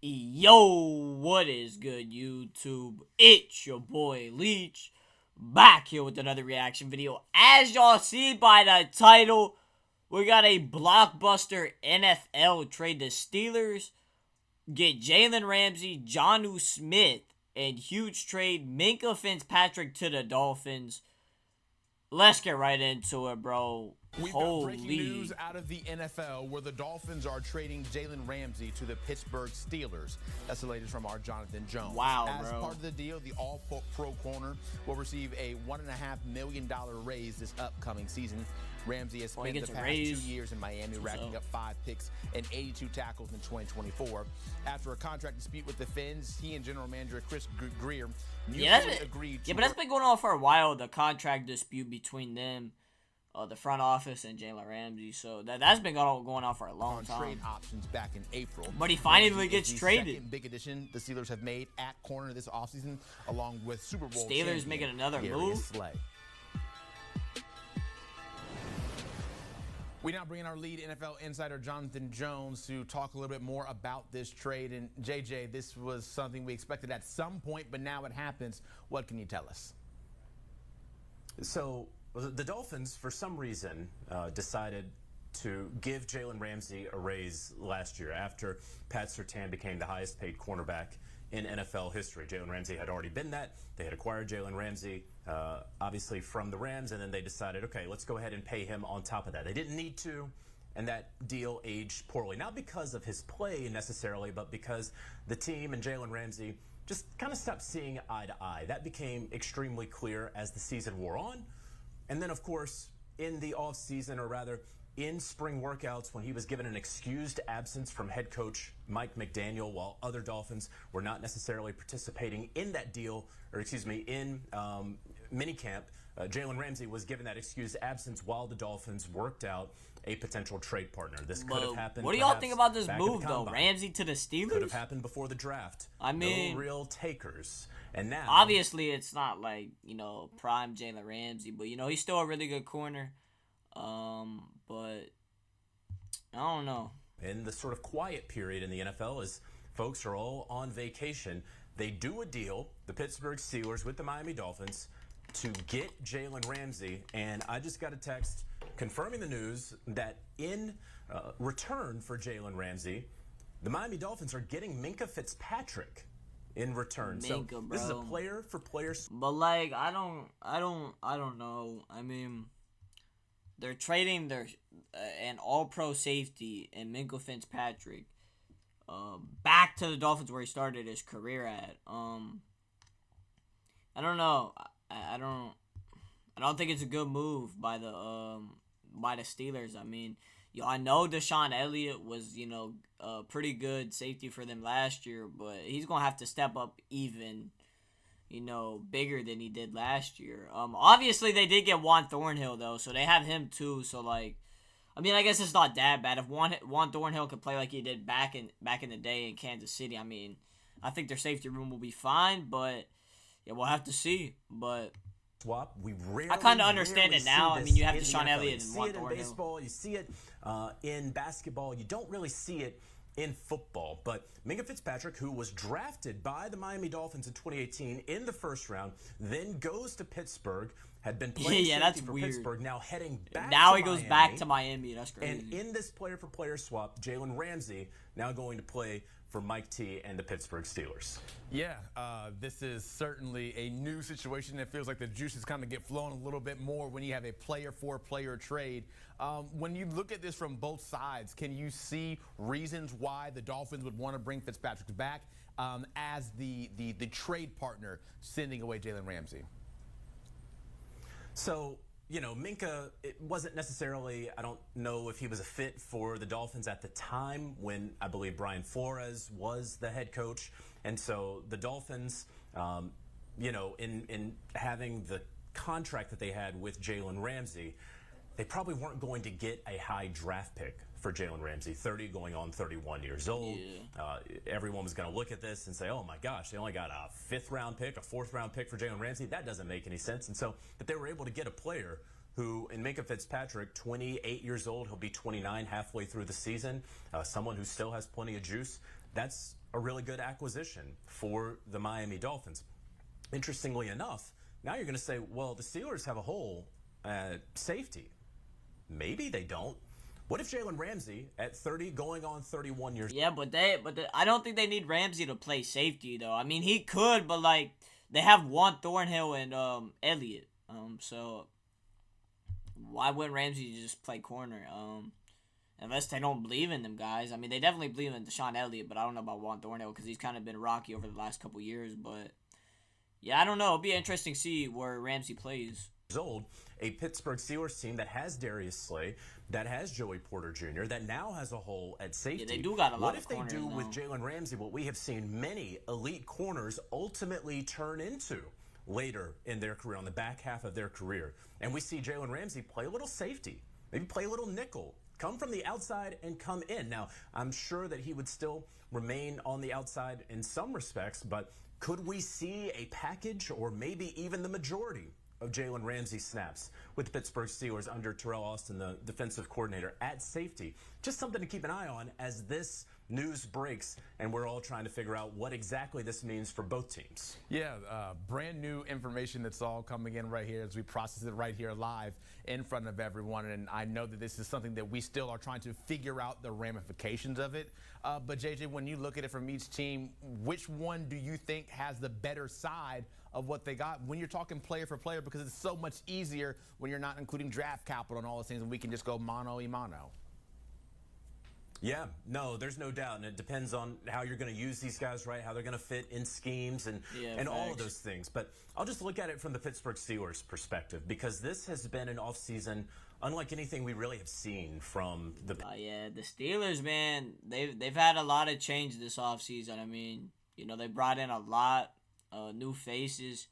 Yo, what is good, YouTube? It's your boy Leach, back here with another reaction video. As y'all see by the title, we got a blockbuster NFL trade. The Steelers get JALEN RAMSEY, JONNU Smith, and huge trade MINKAH Fitzpatrick to the Dolphins. Let's get right into it, bro. We've got breaking news out of the NFL where the Dolphins are trading JALEN RAMSEY to the Pittsburgh Steelers. That's the latest from our Jonathan Jones. Wow, As part of the deal, the All-Pro corner will receive a $1.5 million raise this upcoming season. RAMSEY has spent the past 2 years in Miami, racking up 5 picks and 82 tackles in 2024. After a contract dispute with the Fins, he and general manager Chris Greer mutually agreed to... Yeah, but that's been going on for a while, the contract dispute between them, the front office, and JALEN RAMSEY. So that's been going on for a long time. Trade options back in April. But he finally gets traded. Second big addition the Steelers have made at corner this offseason, along with Super Bowl Steelers making another move. We now bring in our lead NFL insider, Jonathan Jones, to talk a little bit more about this trade. And JJ, this was something we expected at some point, but now it happens. What can you tell us? So the Dolphins, for some reason, decided to give JALEN RAMSEY a raise last year after Pat Surtain became the highest paid cornerback in NFL history. JALEN RAMSEY had already been that. They had acquired JALEN RAMSEY, obviously from the Rams, and then they decided, okay, let's go ahead and pay him on top of that. They didn't need to, and that deal aged poorly. Not because of his play necessarily, but because the team and JALEN RAMSEY just kind of stopped seeing eye to eye. That became extremely clear as the season wore on. And then, of course, in the offseason, or rather in spring workouts, when he was given an excused absence from head coach Mike McDaniel, while other Dolphins were not necessarily participating in that deal, or excuse me, in minicamp, JALEN RAMSEY was given that excused absence while the Dolphins worked out a potential trade partner. This could have happened. What do y'all think about this move, though? RAMSEY to the Steelers? Could have happened before the draft. I mean, no real takers. And now, obviously, it's not like, prime JALEN RAMSEY, but, he's still a really good corner. But I don't know. In the sort of quiet period in the NFL, as folks are all on vacation, they do a deal, the Pittsburgh Steelers with the Miami Dolphins, to get JALEN RAMSEY. And I just got a text confirming the news that in return for JALEN RAMSEY, the Miami Dolphins are getting MINKAH Fitzpatrick in return. So this is a player for players. But like, I don't know. I mean, they're trading an all-pro safety and MINKAH Fitzpatrick back to the Dolphins where he started his career at. I don't know. I don't think it's a good move by the Steelers. I mean, I know Deshaun Elliott was a pretty good safety for them last year, but he's gonna have to step up even bigger than he did last year. Obviously they did get Juan Thornhill though, so they have him too. So like, I mean, I guess it's not that bad if Juan Thornhill could play like he did back in the day in Kansas City. I mean, I think their safety room will be fine, but yeah, we'll have to see. But swap. I kind of understand it now. I mean, you have Deshaun Elliott and Juan Thornhill. You see it in baseball, you see it in basketball. You don't really see it in football. But MINKAH Fitzpatrick, who was drafted by the Miami Dolphins in 2018 in the first round, then goes to Pittsburgh, had been playing safety for Pittsburgh, now heading back to Miami. Goes back to Miami. That's crazy. And in this player-for-player swap, JALEN RAMSEY now going to play for Mike T and the Pittsburgh Steelers. Yeah, this is certainly a new situation. It feels like the juices kind of get flowing a little bit more when you have a player-for-player trade. When you look at this from both sides, can you see reasons why the Dolphins would want to bring Fitzpatrick back as the trade partner sending away JALEN RAMSEY? So, MINKAH, it wasn't necessarily, I don't know if he was a fit for the Dolphins at the time when I believe Brian Flores was the head coach. And so the Dolphins, in having the contract that they had with JALEN RAMSEY, they probably weren't going to get a high draft pick for JALEN RAMSEY, 30 going on 31 years old. Yeah. Everyone was going to look at this and say, oh my gosh, they only got a 5th round pick, a 4th round pick for JALEN RAMSEY. That doesn't make any sense. And so, but they were able to get a player who, in MINKAH Fitzpatrick, 28 years old, he'll be 29 halfway through the season, someone who still has plenty of juice. that's a really good acquisition for the Miami Dolphins. Interestingly enough, now you're going to say, well, the Steelers have a hole at safety. Maybe they don't. What if Jalen Ramsey at 30 going on 31 years? Yeah, I don't think they need Ramsey to play safety though. I mean, he could, but like they have Juan Thornhill and Elliott. So why wouldn't Ramsey just play corner? Unless they don't believe in them guys. I mean, they definitely believe in Deshaun Elliott, but I don't know about Juan Thornhill because he's kind of been rocky over the last couple years. But yeah, I don't know. It'll be interesting to see where Ramsey plays. Old, a Pittsburgh Steelers team that has Darius Slay, that has Joey Porter Jr., that now has a hole at safety. Yeah, they do got a lot what of if they do with Jalen Ramsey what we have seen many elite corners ultimately turn into later in their career, on the back half of their career? And we see Jalen Ramsey play a little safety, maybe play a little nickel, come from the outside and come in. Now, I'm sure that he would still remain on the outside in some respects, but could we see a package or maybe even the majority of Jalen Ramsey snaps with the Pittsburgh Steelers under Terrell Austin, the defensive coordinator, at safety? Just something to keep an eye on as this news breaks and we're all trying to figure out what exactly this means for both teams. Yeah, brand new information that's all coming in right here as we process it right here live in front of everyone. And I know that this is something that we still are trying to figure out the ramifications of it. But JJ, when you look at it from each team, which one do you think has the better side of what they got when you're talking player for player? Because it's so much easier when you're not including draft capital and all those things, and we can just go mano a mano. Yeah, no, there's no doubt, and it depends on how you're going to use these guys, right? How they're going to fit in schemes and all of those things. But I'll just look at it from the Pittsburgh Steelers perspective, because this has been an offseason unlike anything we really have seen from the. Yeah, the Steelers, man, they've had a lot of change this offseason. I mean, you know, they brought in a lot of new faces.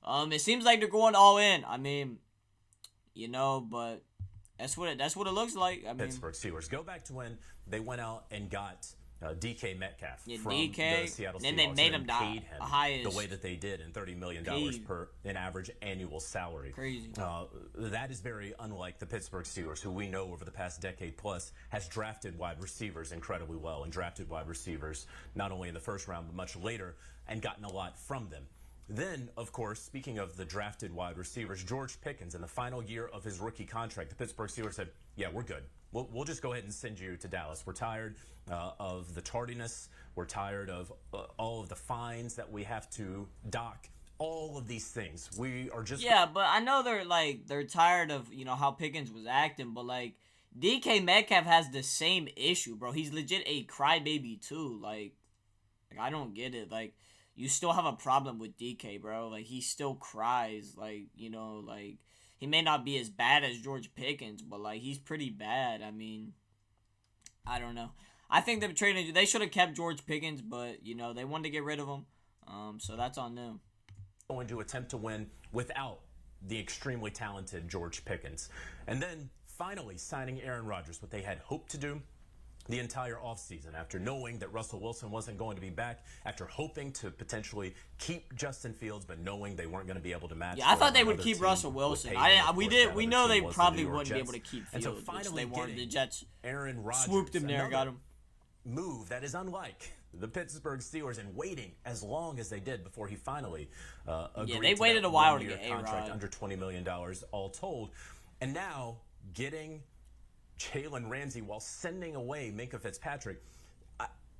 It seems like they're going all in. I mean, you know, but that's what it looks like. I mean, Pittsburgh Steelers, go back to when they went out and got DK Metcalf from DK, the Seattle Seahawks. Then they made him paid him highest the way that they did, in $30 million per an average annual salary. Crazy. That is very unlike the Pittsburgh Steelers, who we know over the past decade plus has drafted wide receivers incredibly well, and drafted wide receivers not only in the first round but much later, and gotten a lot from them. Then, of course, speaking of the drafted wide receivers, George Pickens, in the final year of his rookie contract, the Pittsburgh Steelers said, yeah, we're good. We'll just go ahead and send you to Dallas. We're tired of the tardiness. We're tired of all of the fines that we have to dock. All of these things. We are just... Yeah, but I know they're tired of, you know, how Pickens was acting, but, like, DK Metcalf has the same issue, bro. He's legit a crybaby, too. Like, I don't get it. Like, you still have a problem with DK, bro. Like, he still cries. Like, you know, like, he may not be as bad as George Pickens, but, like, he's pretty bad. I mean, I don't know. I think they should have kept George Pickens, but, you know, they wanted to get rid of him. So that's on them. Going to attempt to win without the extremely talented George Pickens. And then finally signing Aaron Rodgers, what they had hoped to do the entire offseason, after knowing that Russell Wilson wasn't going to be back, after hoping to potentially keep Justin Fields, but knowing they weren't going to be able to match. Yeah, I thought they would keep Russell Wilson. We know they probably wouldn't be able to keep Fields. And so finally, the Jets Aaron Rodgers swooped him there, got him. Move that is unlike the Pittsburgh Steelers, and waiting as long as they did before he finally agreed. Yeah, they to waited that a while to one-year get contract A-Rod. under $20 million all told, and now getting Jalen Ramsey while sending away Minkah Fitzpatrick.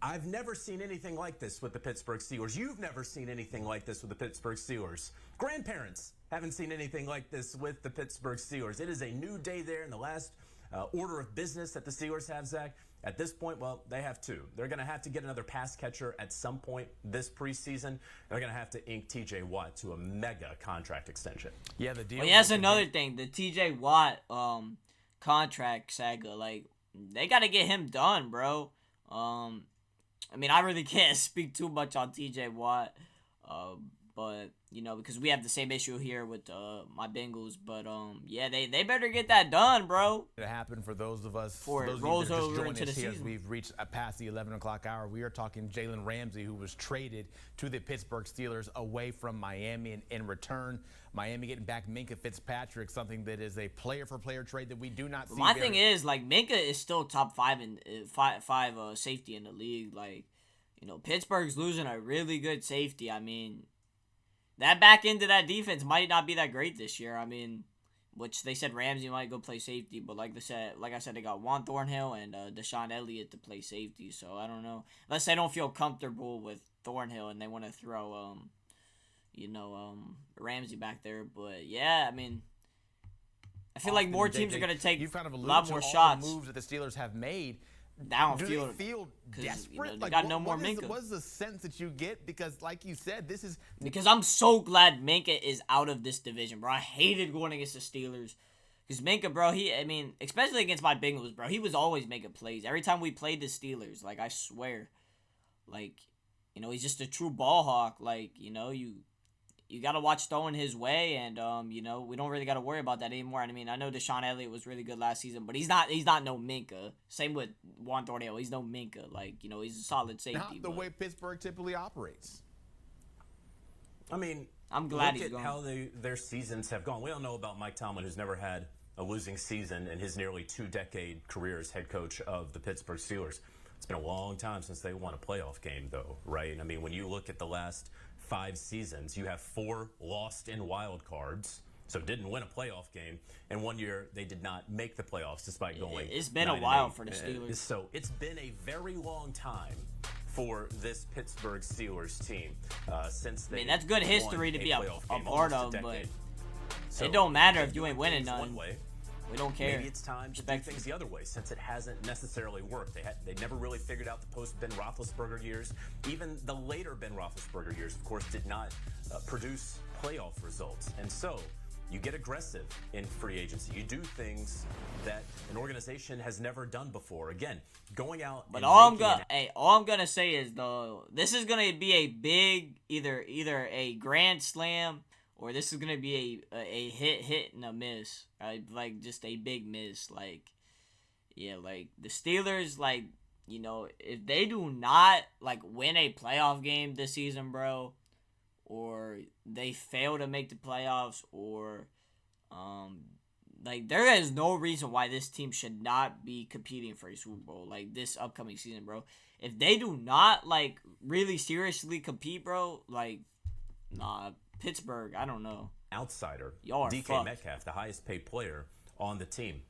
I've never seen anything like this with the Pittsburgh Steelers. You've never seen anything like this with the Pittsburgh Steelers. Grandparents haven't seen anything like this with the Pittsburgh Steelers. It is a new day there in the last order of business that the Steelers have, Zach. At this point, well, they have two. They're going to have to get another pass catcher at some point this preseason. They're going to have to ink T.J. Watt to a mega contract extension. Yeah, the deal. Well, yeah, that's another thing. The T.J. Watt contract saga, like, they got to get him done, bro. I mean, I really can't speak too much on T.J. Watt, but, you know, because we have the same issue here with my Bengals. But, yeah, they better get that done, bro. It happened for those of us Before it those rolls of you that are just over joining into us the here as season. we've reached past the 11 o'clock hour. We are talking Jalen Ramsey, who was traded to the Pittsburgh Steelers away from Miami. And in return, Miami getting back Minkah Fitzpatrick, something that is a player-for-player trade that we do not see. My thing is, like, Minkah is still top five safety in the league. Like, Pittsburgh's losing a really good safety. I mean, that back end of that defense might not be that great this year. I mean, which they said Ramsey might go play safety, but like I said, they got Juan Thornhill and Deshaun Elliott to play safety. So I don't know, unless they don't feel comfortable with Thornhill and they want to throw Ramsey back there. But yeah, I mean, I feel like more teams are going to take a lot more shots. The moves that the Steelers have made. Downfield. Do they feel desperate? They got no more Minkah. What's the sense that you get? Because, like you said, this is... Because I'm so glad Minkah is out of this division, bro. I hated going against the Steelers. Because Minkah, bro, especially against my Bengals, bro, he was always making plays. Every time we played the Steelers, like, I swear. Like, he's just a true ball hawk. Like, you got to watch throwing his way, and, we don't really got to worry about that anymore. I mean, I know Deshaun Elliott was really good last season, but he's not no Minkah. Same with Juan Thornhill. He's no Minkah. Like, he's a solid safety. Not the way Pittsburgh typically operates. I mean, I'm glad look he's at gone. how their seasons have gone. We all know about Mike Tomlin, who's never had a losing season in his nearly 2-decade career as head coach of the Pittsburgh Steelers. It's been a long time since they won a playoff game, though, right? I mean, when you look at the last 5 seasons, you have 4 lost in wild cards, so didn't win a playoff game, and 1 year they did not make the playoffs despite going. It's been a while for the Steelers. So it's been a very long time for this Pittsburgh Steelers team since they. I mean, that's good history to be a part of, but so it don't matter if you ain't winning none. One way. We don't care. Maybe it's time to do things the other way since it hasn't necessarily worked. They never really figured out the post-Ben Roethlisberger years. Even the later Ben Roethlisberger years, of course, did not produce playoff results. And so you get aggressive in free agency. You do things that an organization has never done before. Again, going out. But all I'm gonna say is though, this is gonna be a big either a grand slam. Or this is gonna be a hit and a miss, right? Like just a big miss. Like, yeah, like the Steelers, like if they do not like win a playoff game this season, bro, or they fail to make the playoffs, or like there is no reason why this team should not be competing for a Super Bowl like this upcoming season, bro. If they do not like really seriously compete, bro, like nah. Pittsburgh, I don't know. Outsider, Y'all are DK fucked. Metcalf, the highest paid player on the team.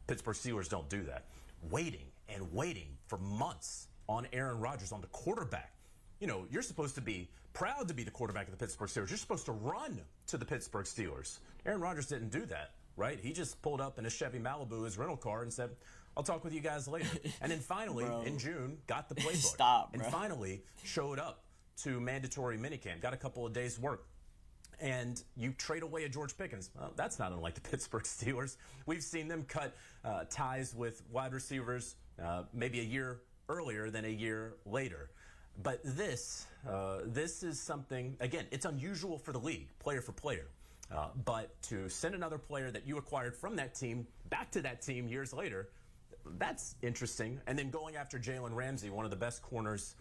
Pittsburgh Steelers don't do that. Waiting and waiting for months on Aaron Rodgers, on the quarterback. You're supposed to be proud to be the quarterback of the Pittsburgh Steelers. You're supposed to run to the Pittsburgh Steelers. Aaron Rodgers didn't do that, right? He just pulled up in a Chevy Malibu, his rental car, and said, I'll talk with you guys later. And then finally, in June, got the playbook. Stop, bro. And finally showed up to mandatory minicamp, got a couple of days' work. And you trade away a George Pickens. Well, that's not unlike the Pittsburgh Steelers. We've seen them cut ties with wide receivers maybe a year earlier than a year later. But this is something, again, it's unusual for the league, player for player. But to send another player that you acquired from that team back to that team years later, that's interesting. And then going after JALEN RAMSEY, one of the best corners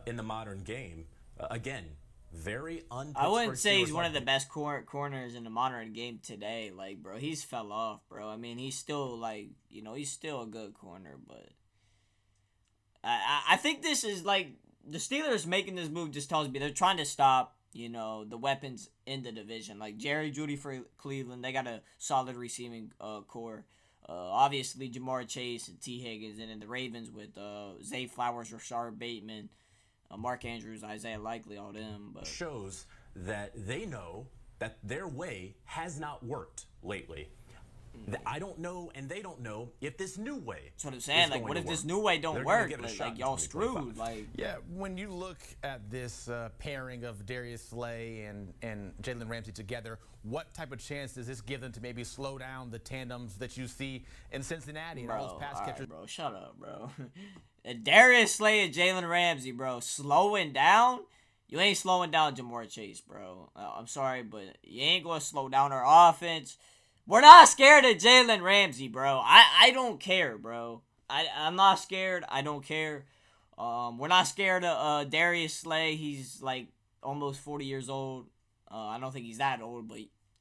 in the modern game, again, very I wouldn't say he's one of the best corners in the modern game today. Like, bro, he's fell off, bro. I mean, he's still like, he's still a good corner, but I think this is like the Steelers making this move just tells me they're trying to stop, the weapons in the division. Like Jerry Jeudy for Cleveland, they got a solid receiving core. Obviously, Jamar Chase and T. Higgins, and then the Ravens with Zay Flowers, Rashard Bateman, Mark Andrews, Isaiah Likely, all them. But shows that they know that their way has not worked lately. I don't know, and they don't know if this new way. That's what I'm saying. Like, what if this new way don't work? Like y'all screwed. Like, yeah, when you look at this pairing of Darius Slay and JALEN RAMSEY together, what type of chance does this give them to maybe slow down the tandems that you see in Cincinnati and all those pass catchers? Right, bro, shut up, bro. Darius Slay and JALEN RAMSEY, bro, slowing down. You ain't slowing down Jamar Chase, bro. I'm sorry, but you ain't gonna slow down our offense. We're not scared of JALEN RAMSEY, bro. I don't care, bro. I'm not scared. I don't care. We're not scared of Darius Slay. He's like almost 40 years old. I don't think he's that old, but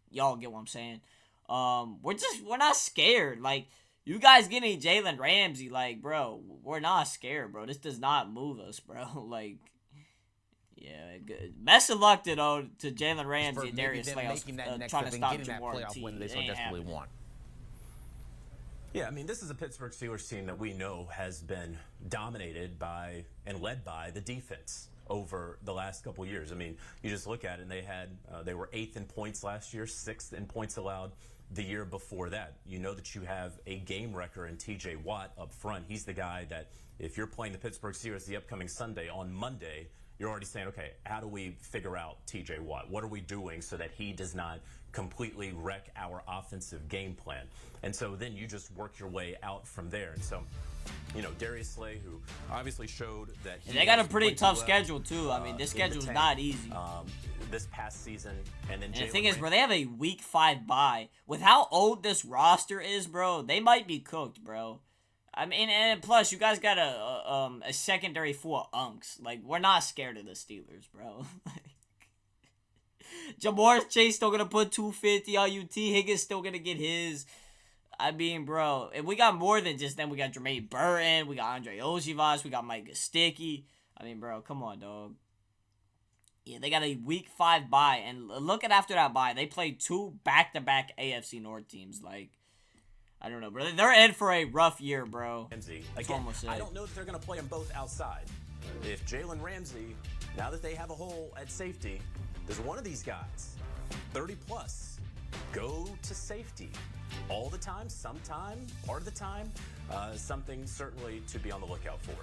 y'all get what I'm saying. We're not scared. Like, You guys getting Jalen Ramsey, like, bro, we're not scared, bro. This does not move us, bro. Like, yeah, good. Best of luck to Jalen Ramsey and Darius Slay trying to stop Jamar T. Win they so desperately want. Yeah, I mean, this is a Pittsburgh Steelers team that we know has been dominated by and led by the defense over the last couple years. I mean, you just look at it, and they were 8th in points last year, 6th in points allowed the year before that. You know that you have a game wrecker in TJ Watt up front. He's the guy that if you're playing the Pittsburgh Steelers the upcoming Sunday, on Monday, you're already saying, okay, how do we figure out TJ Watt? What are we doing so that he does not completely wreck our offensive game plan? And so then you just work your way out from there. And so, you know, Darius Slay, who obviously showed that he they got a pretty tough schedule too. I mean, this schedule's not easy. This past season, and then the thing is, bro, they have a week 5 bye. With how old this roster is, bro, they might be cooked, bro. I mean, and plus, you guys got a secondary full of unks. Like, we're not scared of the Steelers, bro. Jamar Chase still gonna put 250 on you. T. Higgins still gonna get his. I mean, bro, and we got more than just them. We got Jermaine Burton, we got Andre Ojivas, we got Mike Gesicki. I mean, bro, come on, dog. Yeah, they got a week 5 bye, and look at after that bye, they played 2 back-to-back AFC North teams. Like, I don't know, bro. They're in for a rough year, bro. Again, I don't know that they're going to play them both outside. If Jalen Ramsey, now that they have a hole at safety, does one of these guys, 30 plus, go to safety all the time, sometime, part of the time, something certainly to be on the lookout for.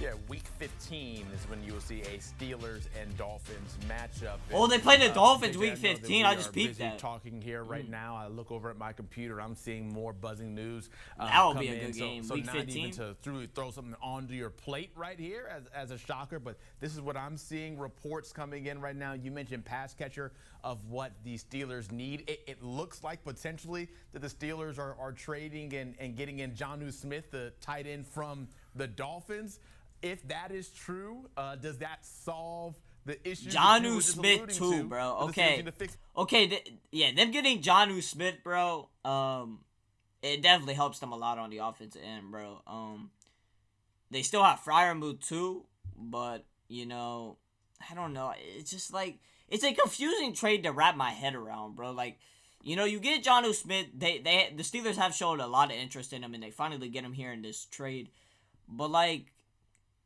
Yeah, week 15 is when you will see a Steelers and Dolphins matchup. Oh, they play the Dolphins week 15. I just peeped that. Talking here right now. I look over at my computer. I'm seeing more buzzing news. That will be a good game. So week not 15. even to throw something onto your plate right here as a shocker, but this is what I'm seeing. Reports coming in right now. You mentioned pass catcher of what the Steelers need. It looks like potentially that the Steelers are trading and getting in JONNU Smith, the tight end from the Dolphins. If that is true, does that solve the issue? JONNU Smith too, bro. Okay. Yeah, them getting JONNU Smith, bro. It definitely helps them a lot on the offensive end, bro. They still have Freiermuth too, but you know, I don't know. It's just like it's a confusing trade to wrap my head around, bro. Like, you know, you get JONNU Smith. The Steelers have shown a lot of interest in him, and they finally get him here in this trade. But like,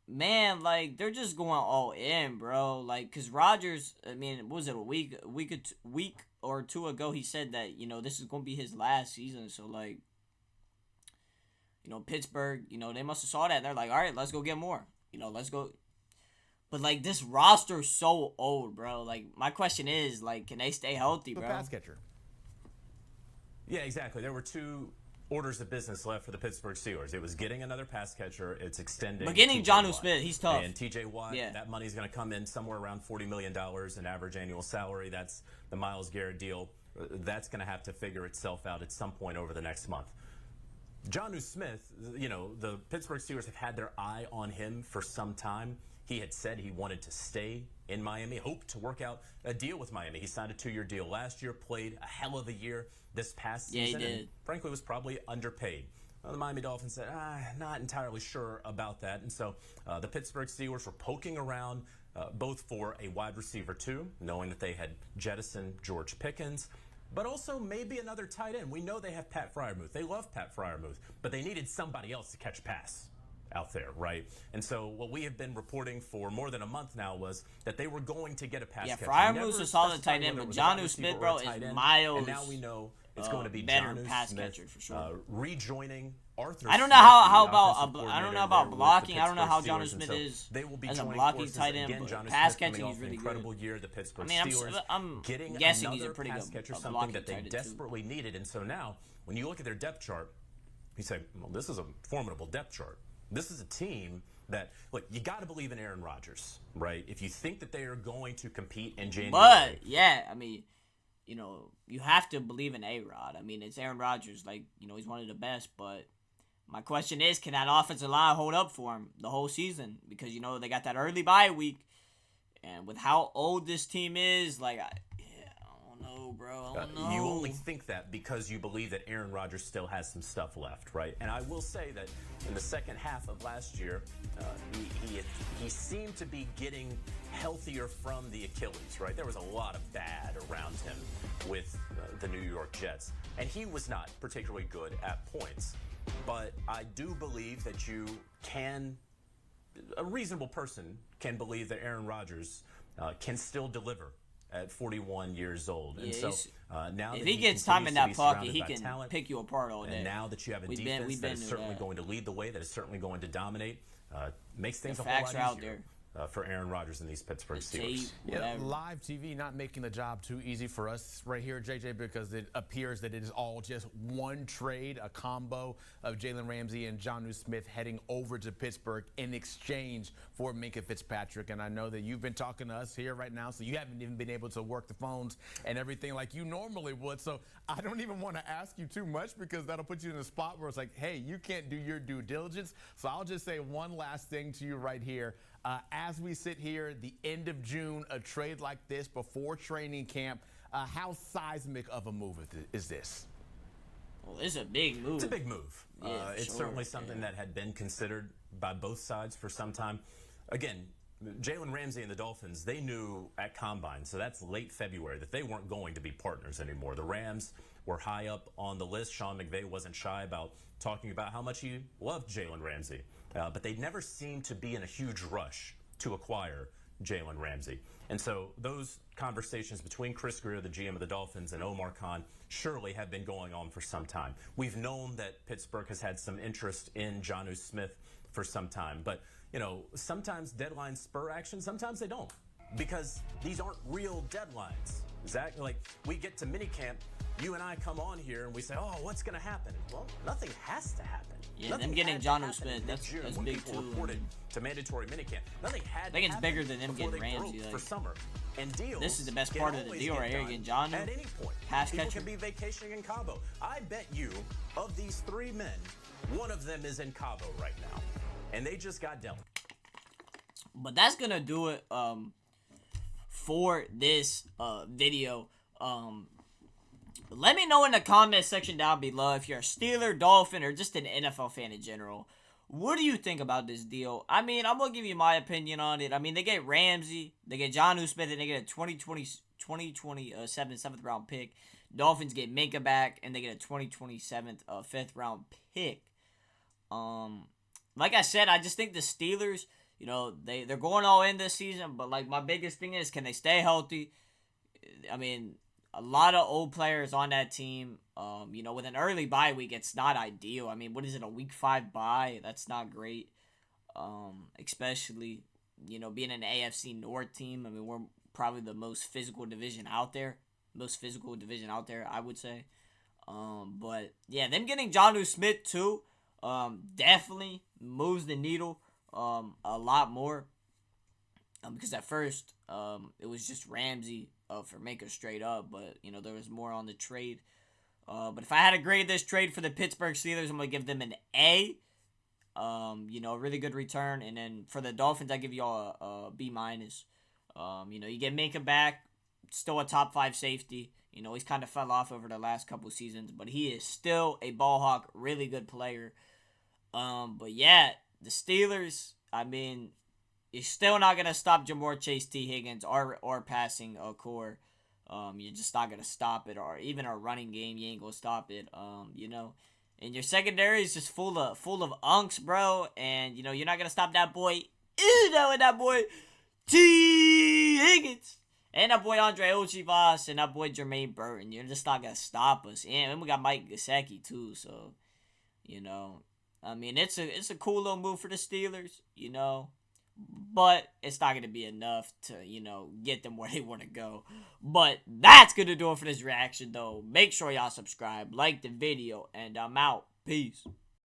man, like, they're just going all in, bro. Like, because Rodgers, I mean, what was it, a week or two ago, he said that, you know, this is going to be his last season. So, like, you know, Pittsburgh, you know, they must have saw that. And they're like, all right, let's go get more. You know, let's go. But, like, this roster's so old, bro. Like, my question is, like, can they stay healthy, bro? The pass catcher. Yeah, exactly. There were 2 orders of business left for the Pittsburgh Steelers. It was getting another pass catcher. It's extending. But getting JONNU Smith, he's tough. And TJ Watt, that money's going to come in somewhere around $40 million in average annual salary. That's the Myles Garrett deal. That's going to have to figure itself out at some point over the next month. JONNU Smith, you know, the Pittsburgh Steelers have had their eye on him for some time. He had said he wanted to stay in Miami, hoped to work out a deal with Miami. He signed a 2-year deal last year, played a hell of a year this past season, he did. And frankly was probably underpaid. The Miami Dolphins said, not entirely sure about that. And so the Pittsburgh Steelers were poking around both for a wide receiver too, knowing that they had jettisoned George Pickens, but also maybe another tight end. We know they have Pat Freiermuth. They love Pat Freiermuth, but they needed somebody else to catch a pass out there, right? And so what we have been reporting for more than a month now was that they were going to get a pass catcher. Yeah, Freiermuth's a solid tight end, but JONNU Smith, bro, is miles. And now we know it's going to be better JONNU pass Smith, catcher for sure. Rejoining Arthur. I don't know Smith, how the about offensive I don't know coordinator about there with blocking. the I don't know how Pittsburgh JONNU Steelers, Smith and so is they will be as a joining blocking forces. tight end, Again, but JONNU pass Smith catching coming he's off an really incredible good. year. The Pittsburgh I mean, Steelers I'm getting guessing another he's a pretty pass good catcher, something blocking that they tight end, desperately needed. And so now, when you look at their depth chart, you say, well, this is a formidable depth chart. This is a team that, look, you got to believe in Aaron Rodgers, right? If you think that they are going to compete in January. But, yeah, I mean, you know, you have to believe in A-Rod. I mean, it's Aaron Rodgers. Like, you know, he's one of the best. But my question is, can that offensive line hold up for him the whole season? Because, you know, they got that early bye week. And with how old this team is, like, I don't know, bro. I don't know. You only think that because you believe that Aaron Rodgers still has some stuff left, right? And I will say that in the second half of last year, he seemed to be getting healthier from the Achilles, right? There was a lot of bad around him with the New York Jets, and he was not particularly good at points. But I do believe that a reasonable person can believe that Aaron Rodgers can still deliver at 41 years old. Yeah, and so now if that he gets time in that pocket, he can pick you apart all day. And now that you have a defense that is certainly going to lead the way, that is certainly going to dominate, makes things a whole lot easier for Aaron Rodgers and these Pittsburgh Steelers. Yeah, live TV not making the job too easy for us right here, JJ, because it appears that it is all just one trade, a combo of Jalen Ramsey and JONNU Smith heading over to Pittsburgh in exchange for Minkah Fitzpatrick. And I know that you've been talking to us here right now, so you haven't even been able to work the phones and everything like you normally would. So I don't even want to ask you too much because that'll put you in a spot where it's like, hey, you can't do your due diligence. So I'll just say one last thing to you right here. As we sit here, the end of June, a trade like this before training camp, how seismic of a move is this? Well, it's a big move. It's a big move. Yeah, it's certainly something that had been considered by both sides for some time. Again, Jalen Ramsey and the Dolphins, they knew at Combine, so that's late February, that they weren't going to be partners anymore. The Rams were high up on the list. Sean McVay wasn't shy about talking about how much he loved Jalen Ramsey. But they never seemed to be in a huge rush to acquire Jalen Ramsey. And so those conversations between Chris Greer, the GM of the Dolphins, and Omar Khan surely have been going on for some time. We've known that Pittsburgh has had some interest in JONNU Smith for some time. But, you know, sometimes deadlines spur action, sometimes they don't. Because these aren't real deadlines. Zach, like, we get to minicamp, you and I come on here and we say, oh, what's going to happen? Well, nothing has to happen. Yeah, nothing them getting JONNU Smith, that's big too. Reported to mandatory minicamp. Nothing had I think it's bigger than them getting Ramsey. For summer. And deals this is the best part of the deal right here. Getting JONNU. At any point. Pass People catcher. can be vacationing in Cabo. I bet you, of these three men, one of them is in Cabo right now. And they just got dealt. But that's going to do it for this video. Let me know in the comment section down below if you're a Steeler, Dolphin, or just an NFL fan in general. What do you think about this deal? I mean, I'm going to give you my opinion on it. I mean, they get Ramsey, they get JONNU Smith, and they get a 2027 7th round pick. Dolphins get MINKAH back, and they get a 2027 5th round pick. Like I said, I just think the Steelers, you know, they're going all in this season, but like my biggest thing is, can they stay healthy? I mean, a lot of old players on that team. You know, with an early bye week, it's not ideal. I mean, what is it, a week 5 bye? That's not great. Especially, you know, being an AFC North team. I mean, we're probably the most physical division out there. I would say. But yeah, them getting JONNU Smith too, definitely moves the needle a lot more. Because at first, it was just Ramsey for MINKAH straight up, but you know there was more on the trade. But if I had to grade this trade for the Pittsburgh Steelers, I'm gonna give them an A. You know, really good return, and then for the Dolphins, I give y'all a B minus. You know, you get MINKAH back, still a top 5 safety. You know, he's kind of fell off over the last couple seasons, but he is still a ball hawk, really good player. But yeah, the Steelers, I mean, you're still not going to stop Jamar Chase, T. Higgins, or passing core. You're just not going to stop it. Or even a running game, you ain't going to stop it. You know. And your secondary is just full of unks, bro. And, you know, you're not going to stop that boy. That boy T. Higgins. And that boy Andre Ochivas and that boy Jermaine Burton. You're just not going to stop us. And we got Mike Gesicki, too. So, you know. I mean, it's a cool little move for the Steelers, you know. But it's not going to be enough to, you know, get them where they want to go. But that's going to do it for this reaction, though. Make sure y'all subscribe, like the video, and I'm out. Peace.